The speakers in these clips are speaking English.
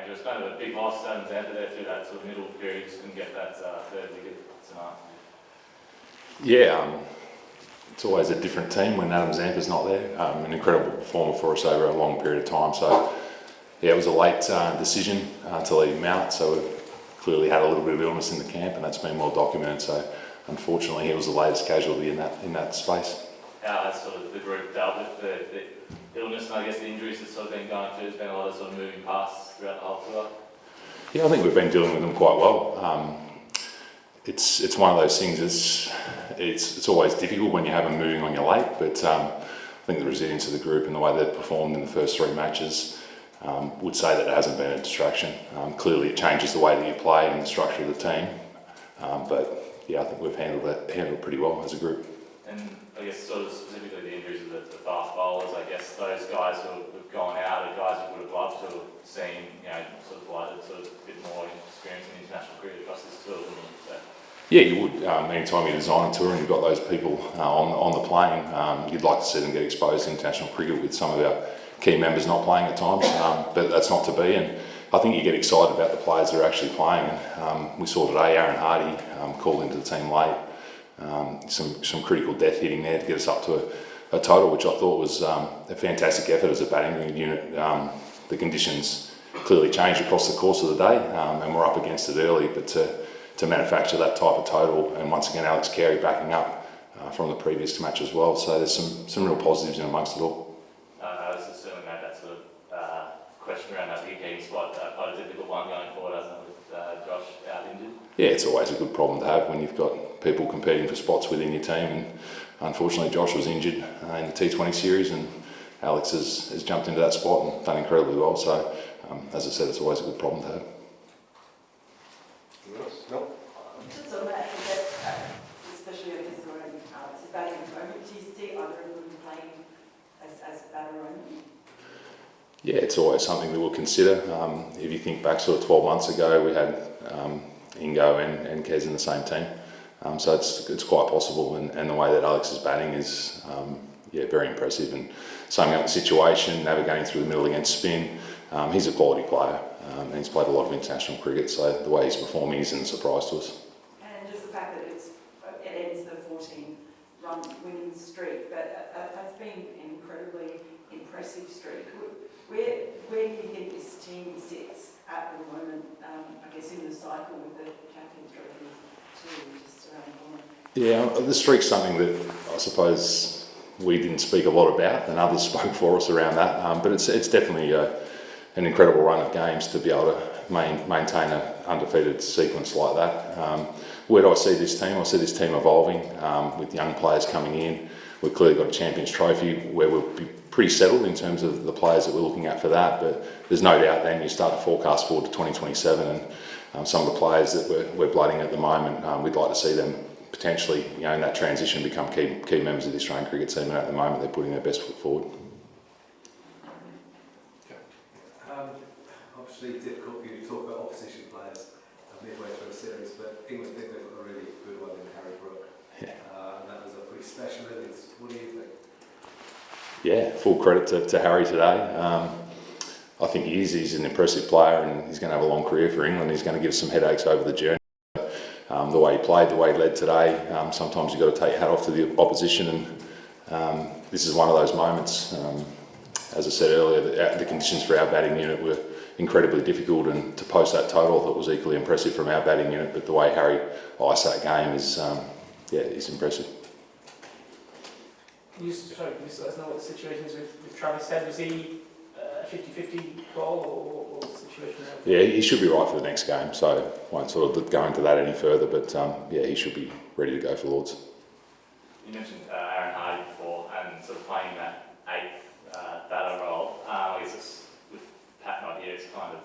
it was kind of a big loss to Adam Zampa there through that sort of middle period. Just couldn't get that third wicket tonight. Yeah, it's always a different team when Adam Zampa's not there. An incredible performer for us over a long period of time. So, yeah, it was a late decision to leave him out. So we've clearly had a little bit of illness in the camp, and that's been well documented. So, unfortunately, he was the latest casualty in that space. How has sort of the group dealt with the illness and I guess the injuries that's sort of been going through? There's been a lot of sort of moving parts throughout the whole tour. Yeah, I think we've been dealing with them quite well. It's one of those things. It's always difficult when you have them moving on your late, but I think the resilience of the group and the way they've performed in the first 3 matches would say that it hasn't been a distraction. Clearly, it changes the way that you play and the structure of the team, but yeah, I think we've handled it pretty well as a group. And I guess sort of specifically the injuries of the fast bowlers, I guess those guys who have gone out are guys who would have loved to have seen, sort of like sort of a bit more experience in international cricket across this tour. Yeah, you would. Anytime you design a tour and you've got those people on the plane, you'd like to see them get exposed to international cricket with some of our key members not playing at times, but that's not to be. And I think you get excited about the players that are actually playing. We saw today Aaron Hardy called into the team late. Some critical death hitting there to get us up to a total, which I thought was a fantastic effort as a batting unit. The conditions clearly changed across the course of the day, and we're up against it early, but to manufacture that type of total, and once again Alex Carey backing up from the previous match as well, so there's some real positives in amongst it all. I was certainly made that sort of question around that wicket-keeping spot, quite a difficult one going forward, hasn't it, with Josh out injured? Yeah, it's always a good problem to have when you've got people competing for spots within your team, and unfortunately Josh was injured in the T20 series, and Alex has jumped into that spot and done incredibly well, so as I said, it's always a good problem to have. No. Just on that, especially I guess around Alex's batting at the moment, do you see either of them playing as batter only? Yeah, it's always something that we'll consider. If you think back sort of 12 months ago, we had Ingo and Kez in the same team. So it's quite possible, and the way that Alex is batting is very impressive, and summing up the situation, navigating through the middle against spin. He's a quality player, and he's played a lot of international cricket, so the way he's performing isn't a surprise to us. And just the fact that it ends the 14-run winning streak, but that's been an incredibly impressive streak. Where do you think this team sits at the moment, I guess in the cycle with the Champions Trophy too, just around the corner? Yeah, the streak's something that I suppose we didn't speak a lot about, and others spoke for us around that, but it's definitely an incredible run of games to be able to maintain an undefeated sequence like that. Where do I see this team? I see this team evolving with young players coming in. We've clearly got a Champions Trophy where we'll be pretty settled in terms of the players that we're looking at for that, but there's no doubt then you start to forecast forward to 2027, and some of the players that we're blooding at the moment, we'd like to see them potentially, in that transition become key members of the Australian cricket team, and at the moment they're putting their best foot forward. Obviously difficult for you to talk about opposition players midway through a series, but England think they've got a really good one in Harry Brook. Yeah. And that was a pretty special innings. What do you think? Yeah, full credit to Harry today. I think he's an impressive player, and he's going to have a long career for England. He's going to give some headaches over the journey. The way he played, the way he led today, sometimes you've got to take your hat off to the opposition, and this is one of those moments. As I said earlier, the conditions for our batting unit were incredibly difficult, and to post that total I thought was equally impressive from our batting unit, but the way Harry iced that game is impressive. Can you just let us know what the situation is with Travis Head? Was he a 50-50 ball, or what was the situation there? Yeah, he should be right for the next game, so won't sort of go into that any further, but he should be ready to go for Lords. You mentioned Aaron Hardy before, and sort of playing that 8th batter role. I guess it's, with Pat not here, it's kind of,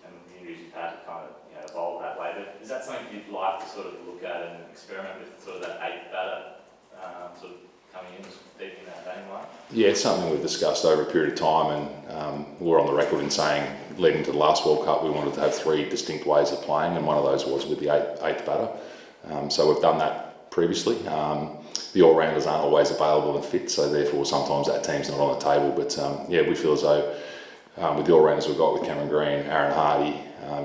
and the injuries you've had, kind of evolved that way, but is that something you'd like to sort of look at and experiment with, sort of that 8th batter sort of coming in deep in that batting line? Yeah, it's something we've discussed over a period of time, and we're on the record in saying, leading to the last World Cup, we wanted to have 3 distinct ways of playing, and one of those was with the 8th batter. So we've done that previously. The all-rounders aren't always available and fit, so therefore sometimes that team's not on the table, but we feel as though with the all-rounders we've got with Cameron Green, Aaron Hardy,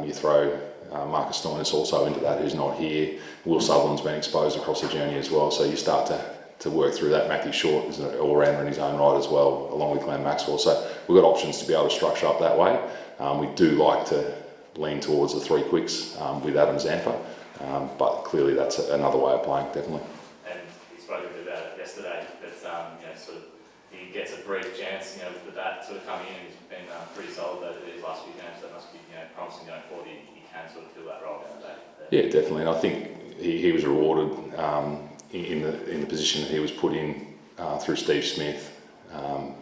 you throw Marcus Stoinis also into that, who's not here. Will Sutherland's been exposed across the journey as well, so you start to work through that. Matthew Short is an all-rounder in his own right as well, along with Glenn Maxwell. So we've got options to be able to structure up that way. We do like to lean towards the 3 quicks with Adam Zampa, but clearly that's another way of playing, definitely. And we spoke about it yesterday, but sort of he gets a brief chance, with the bat sort of coming in. He's been pretty solid over these last few games. That must be promising going forward. He can sort of fill that role down there. Yeah, definitely. And I think he was rewarded in the position that he was put in through Steve Smith,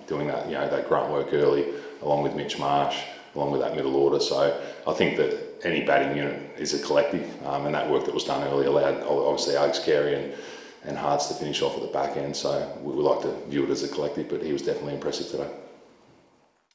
doing that that grunt work early, along with Mitch Marsh, along with that middle order. So I think that any batting unit is a collective, and that work that was done early allowed obviously Alex Carey and Hards to finish off at the back end. So we like to view it as a collective, but he was definitely impressive today.